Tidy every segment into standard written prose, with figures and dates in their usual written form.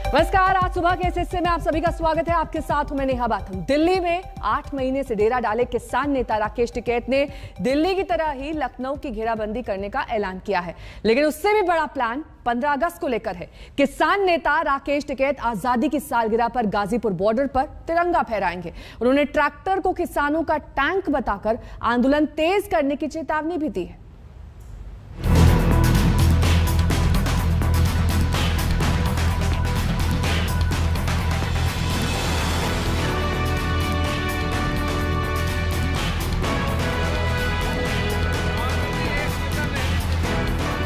नमस्कार, आज सुबह के इस हिस्से में आप सभी का स्वागत है। आपके साथ हूं मैं नेहा बाथम। दिल्ली में 8 महीने से डेरा डाले किसान नेता राकेश टिकैत ने दिल्ली की तरह ही लखनऊ की घेराबंदी करने का ऐलान किया है, लेकिन उससे भी बड़ा प्लान 15 अगस्त को लेकर है। किसान नेता राकेश टिकैत आजादी की सालगिरह पर गाजीपुर बॉर्डर पर तिरंगा फहराएंगे। उन्होंने ट्रैक्टर को किसानों का टैंक बताकर आंदोलन तेज करने की चेतावनी भी दी है।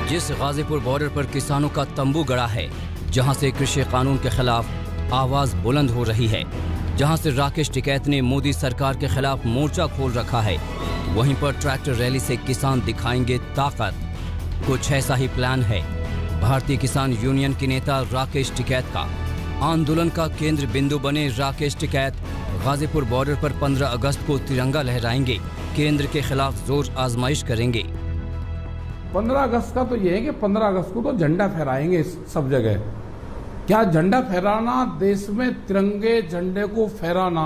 जिस गाजीपुर बॉर्डर पर किसानों का तंबू गड़ा है, जहां से कृषि कानून के खिलाफ आवाज बुलंद हो रही है, जहां से राकेश टिकैत ने मोदी सरकार के खिलाफ मोर्चा खोल रखा है, वहीं पर ट्रैक्टर रैली से किसान दिखाएंगे ताकत। कुछ ऐसा ही प्लान है भारतीय किसान यूनियन के नेता राकेश टिकैत का। आंदोलन का केंद्र बिंदु बने राकेश टिकैत गाजीपुर बॉर्डर पर 15 अगस्त को तिरंगा लहराएंगे, केंद्र के खिलाफ जोर आजमाइश करेंगे। 15 अगस्त का तो ये है कि 15 अगस्त को तो झंडा फहराएंगे सब जगह। क्या झंडा फहराना, देश में तिरंगे झंडे को फहराना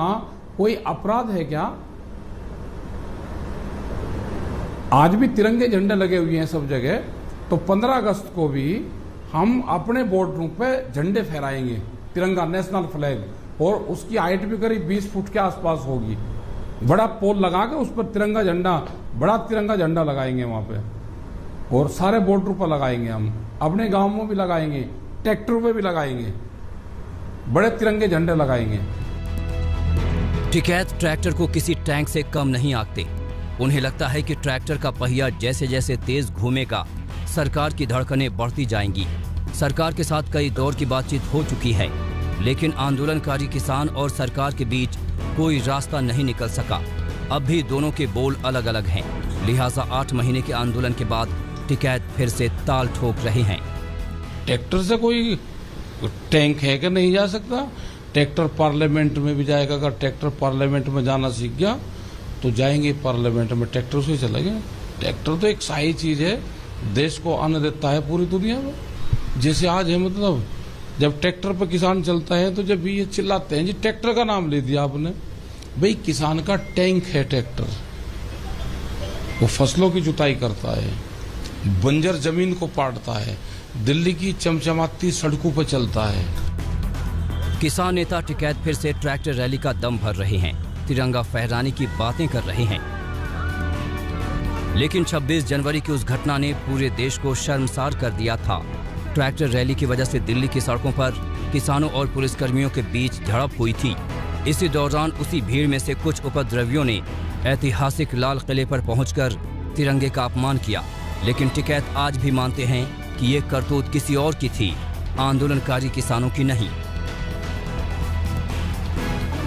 कोई अपराध है क्या? आज भी तिरंगे झंडे लगे हुए हैं सब जगह, तो 15 अगस्त को भी हम अपने बॉर्डरों पे झंडे फहराएंगे, तिरंगा, नेशनल फ्लैग, और उसकी हाइट भी करीब 20 फुट के आसपास होगी। बड़ा पोल लगा के उस पर तिरंगा झंडा, बड़ा तिरंगा झंडा लगाएंगे वहां पे, और सारे बॉर्डर पर लगाएंगे। हम अपने गांव में भी लगाएंगे, ट्रैक्टर पे भी लगाएंगे, बड़े तिरंगे झंडे लगाएंगे। टिकैत ट्रैक्टर को किसी टैंक से कम नहीं आंकते। उन्हें लगता है कि ट्रैक्टर का पहिया जैसे जैसे तेज घूमेगा, सरकार की धड़कनें बढ़ती जाएंगी। सरकार के साथ कई दौर की बातचीत हो चुकी है, लेकिन आंदोलनकारी किसान और सरकार के बीच कोई रास्ता नहीं निकल सका। अब भी दोनों के बोल अलग अलग हैं, लिहाजा 8 महीने के आंदोलन के बाद टिकैत फिर से ताल ठोक रहे हैं। ट्रैक्टर से कोई टैंक है कि नहीं जा सकता? ट्रैक्टर पार्लियामेंट में भी जाएगा। अगर ट्रैक्टर पार्लियामेंट में जाना सीख गया तो जाएंगे पार्लियामेंट में, ट्रैक्टर से चलेंगे। ट्रैक्टर तो एक सही चीज है, देश को अन्न देता है पूरी दुनिया में। जैसे आज है, मतलब जब ट्रैक्टर पर किसान चलता है तो जब ये चिल्लाते हैं जी ट्रैक्टर का नाम ले दिया आपने, भाई किसान का टैंक है ट्रैक्टर। वो फसलों की जुताई करता है, बंजर जमीन को पाटता है, दिल्ली की चमचमाती सड़कों पर चलता है। किसान नेता टिकैत फिर से ट्रैक्टर रैली का दम भर रहे हैं, तिरंगा फहराने की बातें कर रहे हैं। लेकिन 26 जनवरी की उस घटना ने पूरे देश को शर्मसार कर दिया था। ट्रैक्टर रैली की वजह से दिल्ली की सड़कों पर किसानों और पुलिसकर्मियों के बीच झड़प हुई थी। इसी दौरान उसी भीड़ में से कुछ उपद्रवियों ने ऐतिहासिक लाल किले पर पहुंचकर तिरंगे का अपमान किया। लेकिन टिकैत आज भी मानते हैं कि ये करतूत किसी और की थी, आंदोलनकारी किसानों की नहीं।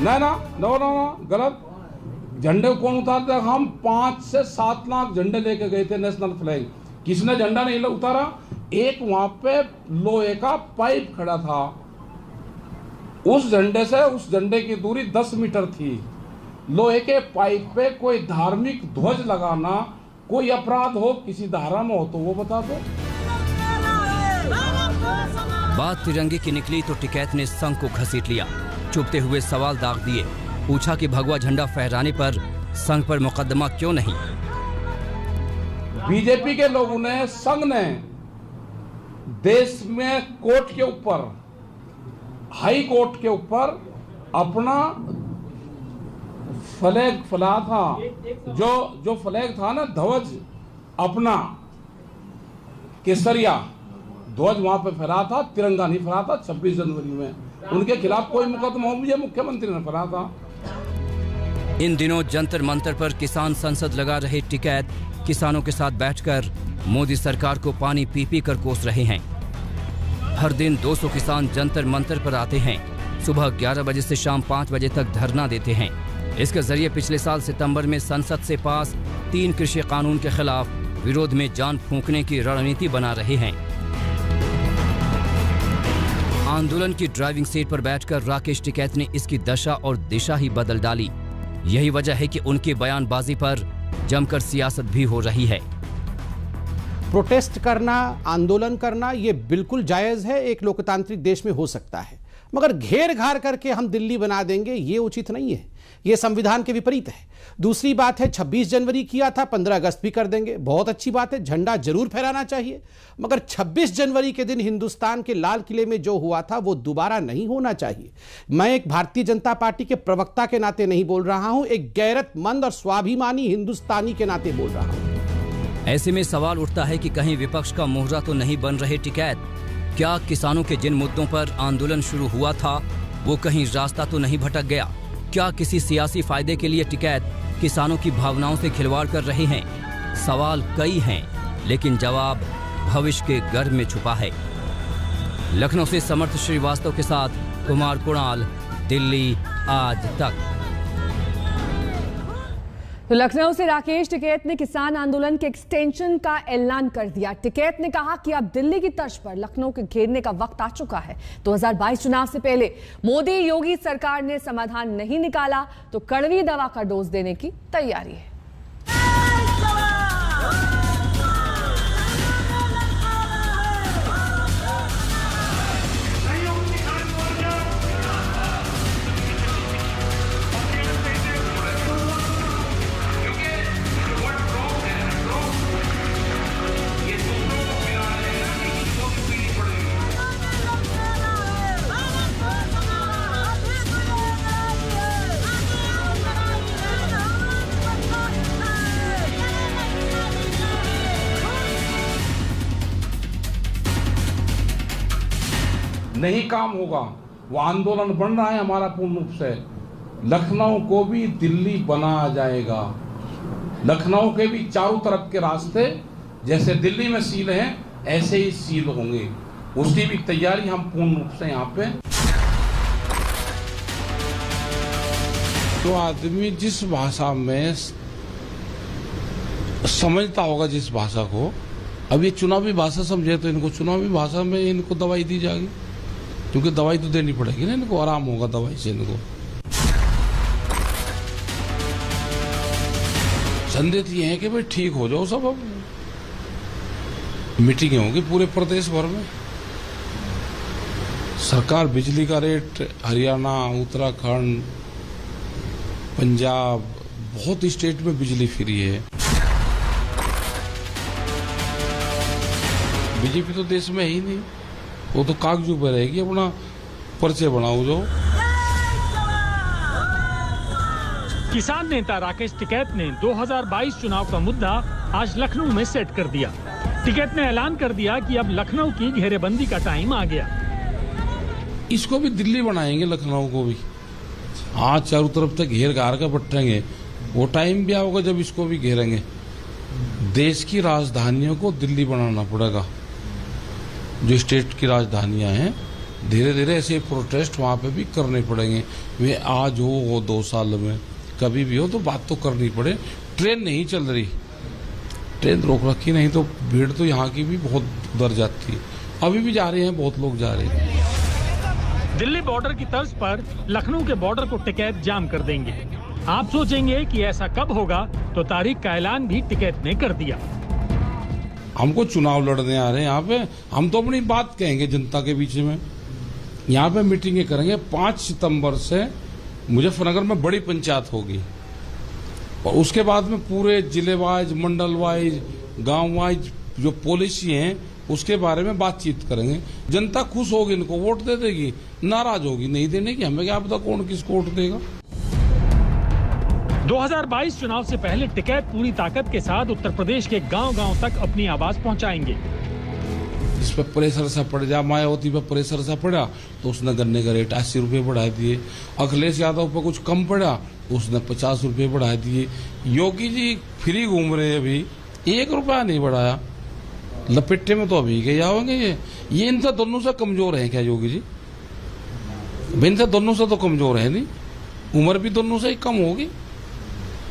ना, गलत। झंडे कौन उतारता? हम 5 से 7 लाख झंडे लेके गए थे, नेशनल फ्लैग। किसने झंडा नहीं उतारा? एक वहां पे लोहे का पाइप खड़ा था, उस झंडे से उस झंडे की दूरी 10 मीटर थी। लोहे के पाइप पे कोई धार्मिक ध्वज लगाना कोई अपराध हो, किसी धारा में हो तो वो बता दो। बात तिरंगे की निकली तो टिकैत ने संघ को घसीट लिया, चुभते हुए सवाल दाग दिए। पूछा कि भगवा झंडा फहराने पर संघ पर मुकदमा क्यों नहीं? बीजेपी के लोगों ने, संघ ने देश में कोर्ट के ऊपर, हाई कोर्ट के ऊपर अपना फ्लैग फैला था, जो फ्लैग था ना, ध्वज अपना केसरिया ध्वज वहां पे फहरा था, तिरंगा नहीं फहरा था। 26 जनवरी में उनके खिलाफ कोई मुकदमा हो, मुझे मुख्यमंत्री ने फहरा था। इन दिनों जंतर मंतर पर किसान संसद लगा रहे टिकैत किसानों के साथ बैठकर मोदी सरकार को पानी पी पी कर कोस रहे हैं। हर दिन 200 किसान जंतर मंतर पर आते हैं। सुबह 11 बजे से शाम 5 बजे तक धरना देते हैं। इसके जरिए पिछले साल सितंबर में संसद से पास 3 कृषि कानून के खिलाफ विरोध में जान फूंकने की रणनीति बना रहे हैं। आंदोलन की ड्राइविंग सीट पर बैठकर राकेश टिकैत ने इसकी दशा और दिशा ही बदल डाली। यही वजह है कि उनकी बयानबाजी पर जमकर सियासत भी हो रही है। प्रोटेस्ट करना, आंदोलन करना ये बिल्कुल जायज़ है, एक लोकतांत्रिक देश में हो सकता है, मगर घेर घार करके हम दिल्ली बना देंगे ये उचित नहीं है, ये संविधान के विपरीत है। दूसरी बात है 26 जनवरी किया था, 15 अगस्त भी कर देंगे, बहुत अच्छी बात है, झंडा जरूर फहराना चाहिए, मगर 26 जनवरी के दिन हिंदुस्तान के लाल किले में जो हुआ था वो दोबारा नहीं होना चाहिए। मैं एक भारतीय जनता पार्टी के प्रवक्ता के नाते नहीं बोल रहा हूं, एक गैरतमंद और स्वाभिमानी हिंदुस्तानी के नाते बोल रहा हूं। ऐसे में सवाल उठता है कि कहीं विपक्ष का मोहरा तो नहीं बन रहे टिकैत? क्या किसानों के जिन मुद्दों पर आंदोलन शुरू हुआ था वो कहीं रास्ता तो नहीं भटक गया? क्या किसी सियासी फायदे के लिए टिकैत किसानों की भावनाओं से खिलवाड़ कर रहे हैं? सवाल कई हैं, लेकिन जवाब भविष्य के गर्भ में छुपा है। लखनऊ से समर्थ श्रीवास्तव के साथ कुमार कुणाल, दिल्ली आज तक। तो लखनऊ से राकेश टिकैत ने किसान आंदोलन के एक्सटेंशन का ऐलान कर दिया। टिकैत ने कहा कि अब दिल्ली की तर्ज पर लखनऊ के घेरने का वक्त आ चुका है। 2022 चुनाव से पहले मोदी योगी सरकार ने समाधान नहीं निकाला तो कड़वी दवा का डोज देने की तैयारी है। नहीं काम होगा, वो आंदोलन बन रहा है हमारा पूर्ण रूप से। लखनऊ को भी दिल्ली बनाया जाएगा। लखनऊ के भी चारों तरफ के रास्ते जैसे दिल्ली में सील हैं ऐसे ही सील होंगे, उसकी भी तैयारी हम पूर्ण रूप से यहाँ पे। तो आदमी जिस भाषा में समझता होगा, जिस भाषा को, अब ये चुनावी भाषा समझे तो इनको चुनावी भाषा में इनको दवाई दी जाएगी, क्योंकि दवाई तो देनी पड़ेगी ना, इनको आराम होगा दवाई से। इनको संदेश ये है कि भाई ठीक हो जाओ सब। अब मीटिंगें होंगी पूरे प्रदेश भर में। सरकार बिजली का रेट हरियाणा, उत्तराखंड, पंजाब, बहुत स्टेट में बिजली फ्री है। बीजेपी तो देश में ही नहीं, वो तो कागजों पर रहेगी, अपना पर्चे बनाओ जो। किसान नेता राकेश टिकैत ने 2022 चुनाव का मुद्दा आज लखनऊ में सेट कर दिया। टिकैत ने ऐलान कर दिया कि अब लखनऊ की घेरेबंदी का टाइम आ गया। इसको भी दिल्ली बनाएंगे, लखनऊ को भी। आज चारों तरफ तक घेर घार का बटेंगे, वो टाइम भी आओगे जब इसको भी घेरेंगे। देश की राजधानियों को दिल्ली बनाना पड़ेगा। जो स्टेट की राजधानियां हैं, धीरे धीरे ऐसे प्रोटेस्ट वहां पे भी करने पड़ेंगे। वे आज हो 2 साल में, कभी भी हो, तो बात तो करनी पड़े। ट्रेन नहीं चल रही, ट्रेन रोक रखी, नहीं तो भीड़ तो यहाँ की भी बहुत उधर जाती है। अभी भी जा रहे हैं, बहुत लोग जा रहे हैं। दिल्ली बॉर्डर की तर्ज पर लखनऊ के बॉर्डर को टिकैत जाम कर देंगे। आप सोचेंगे कि ऐसा कब होगा, तो तारीख का ऐलान भी टिकैत ने कर दिया। हमको चुनाव लड़ने आ रहे हैं यहाँ पे, हम तो अपनी बात कहेंगे जनता के बीच में। यहाँ पे मीटिंगें करेंगे। 5 सितंबर से मुजफ्फरनगर में बड़ी पंचायत होगी, और उसके बाद में पूरे जिले वाइज, मंडल वाइज, गांव वाइज जो पॉलिसी है उसके बारे में बातचीत करेंगे। जनता खुश होगी, इनको वोट दे देगी, नाराज होगी नहीं देने की, हमें क्या पता कौन किसको वोट देगा। 2022 चुनाव से पहले टिकैत पूरी ताकत के साथ उत्तर प्रदेश के गांव-गांव तक अपनी आवाज पहुंचाएंगे। इस पर प्रेशर सा पड़ जा, मायावती पर प्रेशर सा पड़ा तो उसने गन्ने का रेट 80 रुपये बढ़ा दिए। अखिलेश यादव पर कुछ कम पड़ा तो उसने 50 रुपये बढ़ा दिए। योगी जी फ्री घूम रहे हैं, अभी 1 रुपया नहीं बढ़ाया। लपेटे में तो अभी गए होंगे। ये इनसे दोनों से कमजोर है क्या योगी जी? इनसे दोनों से तो कमजोर है नहीं, उम्र भी दोनों से ही कम होगी।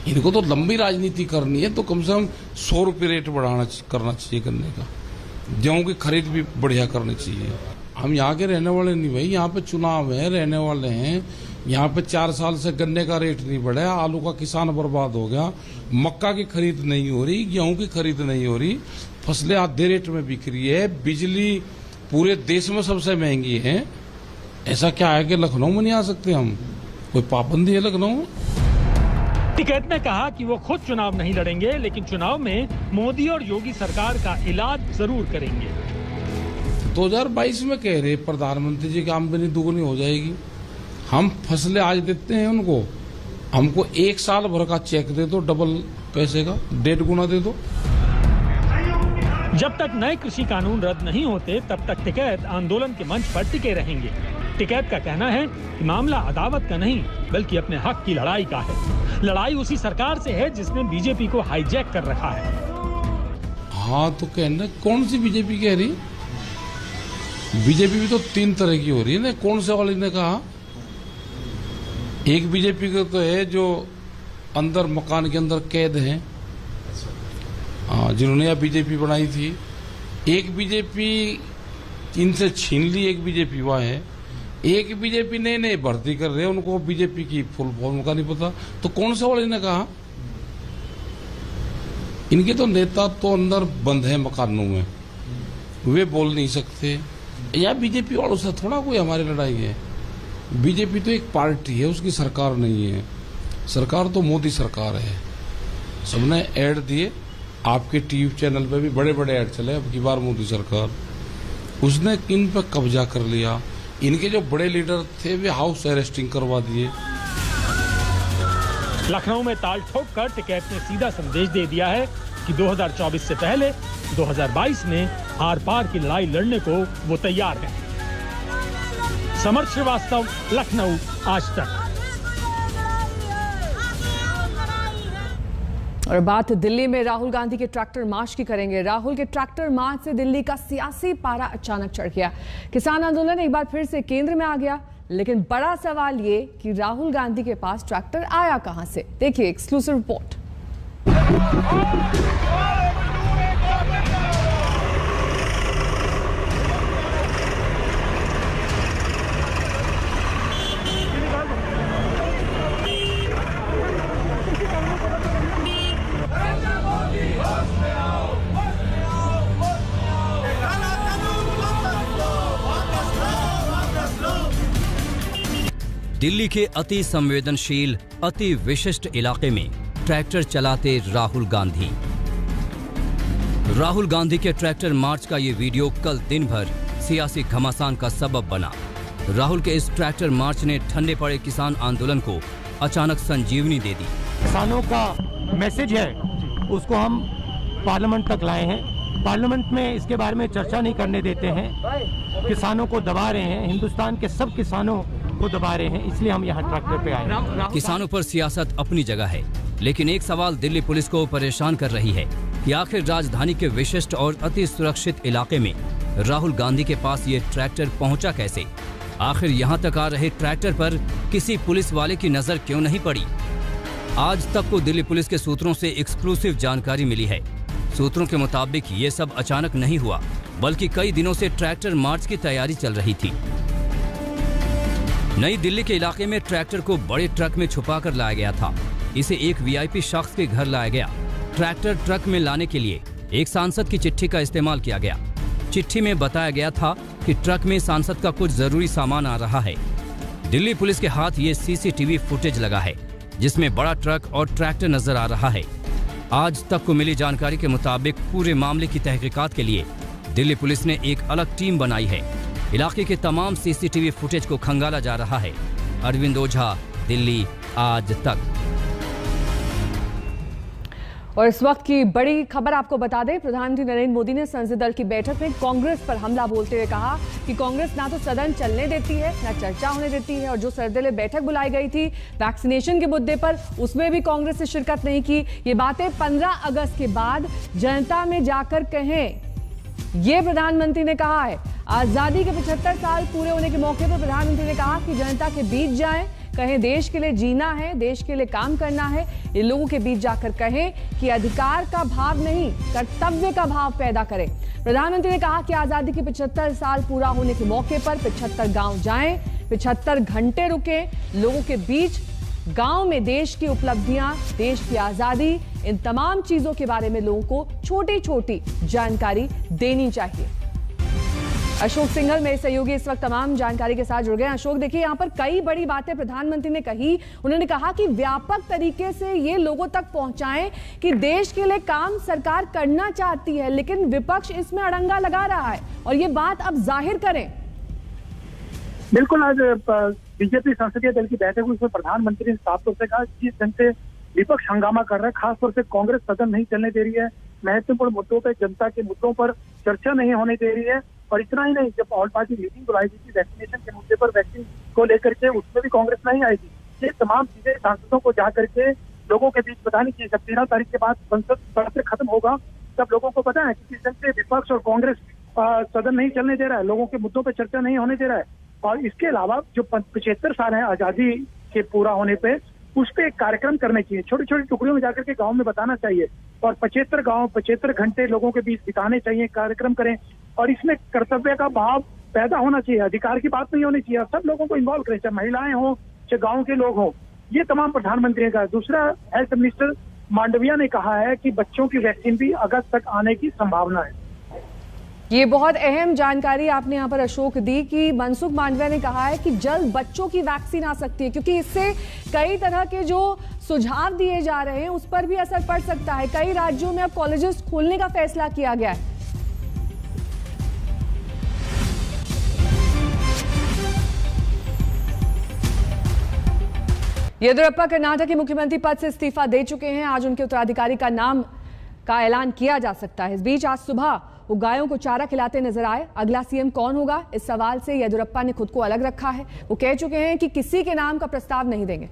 इनको तो लंबी राजनीति करनी है, तो कम से कम 100 रुपये रेट बढ़ाना करना चाहिए गन्ने का। गेहूं की खरीद भी बढ़िया करनी चाहिए। हम यहाँ के रहने वाले नहीं भाई, यहाँ पे चुनाव है, रहने वाले हैं। यहाँ पे 4 साल से गन्ने का रेट नहीं बढ़ा, आलू का किसान बर्बाद हो गया, मक्का की खरीद नहीं हो रही, गेहूं की खरीद नहीं हो रही, फसलें आधे रेट में बिक रही है, बिजली पूरे देश में सबसे महंगी है। ऐसा क्या है कि लखनऊ में नहीं आ सकते हम? कोई पाबंदी है लखनऊ में? टिकैत ने कहा कि वो खुद चुनाव नहीं लड़ेंगे, लेकिन चुनाव में मोदी और योगी सरकार का इलाज जरूर करेंगे। 2022 में कह रहे प्रधानमंत्री जी की आमदनी दुगुनी हो जाएगी। हम फसलें आज देते हैं उनको, हमको 1 साल भर का चेक दे दो, डबल पैसे का 1.5 गुना दे दो। जब तक नए कृषि कानून रद्द नहीं होते तब तक टिकैत आंदोलन के मंच पर टिके रहेंगे। टिकैत का कहना है कि मामला अदावत का नहीं बल्कि अपने हक की लड़ाई का है। लड़ाई उसी सरकार से है जिसने बीजेपी को हाईजैक कर रखा है। हाँ तो कहना कौन सी बीजेपी कह रही? बीजेपी भी तो 3 तरह की हो रही है ना। कौन से वाले ने कहा? एक बीजेपी का तो है जो अंदर मकान के अंदर कैद है, जिन्होंने यह बीजेपी बनाई थी। एक बीजेपी इनसे छीन ली, एक बीजेपी वह है। एक बीजेपी नए भर्ती कर रहे हैं, उनको बीजेपी की फुल फॉर्म का नहीं पता। तो कौन से वाले ने कहा? इनके तो नेता तो अंदर बंद है मकानों में, वे बोल नहीं सकते। या बीजेपी वालों से थोड़ा कोई हमारी लड़ाई है। बीजेपी तो एक पार्टी है, उसकी सरकार नहीं है। सरकार तो मोदी सरकार है। सबने ऐड दिए, आपके टीवी चैनल पे भी बड़े बड़े ऐड चले। अब की बार मोदी सरकार, उसने इन पर कब्जा कर लिया। इनके जो बड़े लीडर थे वे हाउस अरेस्टिंग करवा दिए। लखनऊ में ताल ठोक कर टिकैत ने सीधा संदेश दे दिया है कि 2024 से पहले 2022 में आर पार की लड़ाई लड़ने को वो तैयार है। समर्थ श्रीवास्तव, लखनऊ, आज तक। और बात दिल्ली में राहुल गांधी के ट्रैक्टर मार्च की करेंगे। राहुल के ट्रैक्टर मार्च से दिल्ली का सियासी पारा अचानक चढ़ गया। किसान आंदोलन एक बार फिर से केंद्र में आ गया, लेकिन बड़ा सवाल ये कि राहुल गांधी के पास ट्रैक्टर आया कहां से। देखिए एक्सक्लूसिव रिपोर्ट। दिल्ली के अति संवेदनशील, अति विशिष्ट इलाके में ट्रैक्टर चलाते राहुल गांधी। राहुल गांधी के ट्रैक्टर मार्च का ये वीडियो कल दिन भर सियासी घमासान का सबब बना। राहुल के इस ट्रैक्टर मार्च ने ठंडे पड़े किसान आंदोलन को अचानक संजीवनी दे दी। किसानों का मैसेज है, उसको हम पार्लियामेंट तक लाए हैं। पार्लियामेंट में इसके बारे में चर्चा नहीं करने देते हैं। किसानों को दबा रहे हैं, हिंदुस्तान के सब किसानों को दबा रहे हैं, इसलिए हम यहाँ ट्रैक्टर पे आए। किसानों पर सियासत अपनी जगह है, लेकिन एक सवाल दिल्ली पुलिस को परेशान कर रही है कि आखिर राजधानी के विशिष्ट और अति सुरक्षित इलाके में राहुल गांधी के पास ये ट्रैक्टर पहुंचा कैसे? आखिर यहां तक आ रहे ट्रैक्टर पर किसी पुलिस वाले की नजर क्यों नहीं पड़ी? आज तक को दिल्ली पुलिस के सूत्रों से एक्सक्लूसिव जानकारी मिली है। सूत्रों के मुताबिक ये सब अचानक नहीं हुआ, बल्कि कई दिनों से ट्रैक्टर मार्च की तैयारी चल रही थी। नई दिल्ली के इलाके में ट्रैक्टर को बड़े ट्रक में छुपा कर लाया गया था। इसे एक वीआईपी शख्स के घर लाया गया। ट्रैक्टर ट्रक में लाने के लिए एक सांसद की चिट्ठी का इस्तेमाल किया गया। चिट्ठी में बताया गया था कि ट्रक में सांसद का कुछ जरूरी सामान आ रहा है। दिल्ली पुलिस के हाथ ये सीसीटीवी फुटेज लगा है, जिसमें बड़ा ट्रक और ट्रैक्टर नजर आ रहा है। आज तक को मिली जानकारी के मुताबिक पूरे मामले की तहकीकात के लिए दिल्ली पुलिस ने एक अलग टीम बनाई है। इलाके के तमाम सीसीटीवी फुटेज को खंगाला जा रहा है। अरविंद ओझा, दिल्ली, आज तक। और इस वक्त की बड़ी खबर आपको बता दें, प्रधानमंत्री नरेंद्र मोदी ने संसदीय दल की बैठक में कांग्रेस पर हमला बोलते हुए कहा कि कांग्रेस ना तो सदन चलने देती है, ना चर्चा होने देती है, और जो सर्वदलीय बैठक बुलाई गई थी वैक्सीनेशन के मुद्दे पर, उसमें भी कांग्रेस ने शिरकत नहीं की। ये बातें 15 अगस्त के बाद जनता में जाकर कहें, ये प्रधानमंत्री ने कहा है। आजादी के 75 साल पूरे होने के मौके पर प्रधानमंत्री ने कहा कि जनता के बीच जाएं, कहें देश के लिए जीना है, देश के लिए काम करना है। ये लोगों के बीच जाकर कहें कि अधिकार का भाव नहीं, कर्तव्य का भाव पैदा करें। प्रधानमंत्री ने कहा कि आजादी के 75 साल पूरा होने के मौके पर 75 गांव जाएं, 75 घंटे रुकें, लोगों के बीच गांव में देश की उपलब्धियां, देश की आजादी, इन तमाम चीजों के बारे में लोगों को छोटी छोटी जानकारी देनी चाहिए। अशोक सिंघल मेरे सहयोगी इस वक्त तमाम जानकारी के साथ जुड़ गए। अशोक, देखिए यहाँ पर कई बड़ी बातें प्रधानमंत्री ने कही। उन्होंने कहा कि व्यापक तरीके से ये लोगों तक पहुंचाएं कि देश के लिए काम सरकार करना चाहती है, लेकिन विपक्ष इसमें अड़ंगा लगा रहा है और ये बात अब जाहिर करें। बिल्कुल, आज बीजेपी संसदीय दल की बैठक हुई, उसमें प्रधानमंत्री ने साफ तौर से कहा जिस ढंग से विपक्ष हंगामा कर रहा है, खासतौर से कांग्रेस सदन नहीं चलने दे रही है, महत्वपूर्ण मुद्दों पर, जनता के मुद्दों पर चर्चा नहीं होने दे रही है। और इतना ही नहीं, जब ऑल पार्टी मीटिंग बुलाई गई थी वैक्सीनेशन के मुद्दे पर, वैक्सीन को लेकर के, उसमें भी कांग्रेस नहीं आई थी। ये तमाम चीजें सांसदों को जा करके लोगों के बीच बतानी चाहिए। जब 13 तारीख के बाद संसद सत्र खत्म होगा तब लोगों को पता है कि किस ढंग से विपक्ष और कांग्रेस सदन नहीं चलने दे रहा है, लोगों के मुद्दों पर चर्चा नहीं होने दे रहा है। और इसके अलावा जो 75 साल है आजादी के पूरा होने पे, उस पर एक कार्यक्रम करने चाहिए, छोटी छोटी टुकड़ियों में जाकर के गांव में बताना चाहिए और 75 घंटे लोगों के बीच बिताने चाहिए, कार्यक्रम करें। और इसमें कर्तव्य का भाव पैदा होना चाहिए, अधिकार की बात नहीं होनी चाहिए, सब लोगों को इन्वॉल्व करें, चाहे महिलाएं हों चाहे गाँव के लोग हों। ये तमाम प्रधानमंत्री का। दूसरा, हेल्थ मिनिस्टर मांडविया ने कहा है कि बच्चों की वैक्सीन भी अगस्त तक आने की संभावना है। ये बहुत अहम जानकारी आपने यहाँ पर अशोक दी कि मनसुख मांडविया ने कहा है कि जल्द बच्चों की वैक्सीन आ सकती है, क्योंकि इससे कई तरह के जो सुझाव दिए जा रहे हैं उस पर भी असर पड़ सकता है। कई राज्यों में अब कॉलेजेस खोलने का फैसला किया गया है। येदियुरप्पा कर्नाटक के मुख्यमंत्री पद से इस्तीफा दे चुके हैं। आज उनके उत्तराधिकारी का नाम का ऐलान किया जा सकता है। इस बीच आज सुबह वो गायों को चारा खिलाते नजर आए। अगला सीएम कौन होगा, इस सवाल से येदियुरप्पा ने खुद को अलग रखा है। वो कह चुके हैं कि किसी के नाम का प्रस्ताव नहीं देंगे।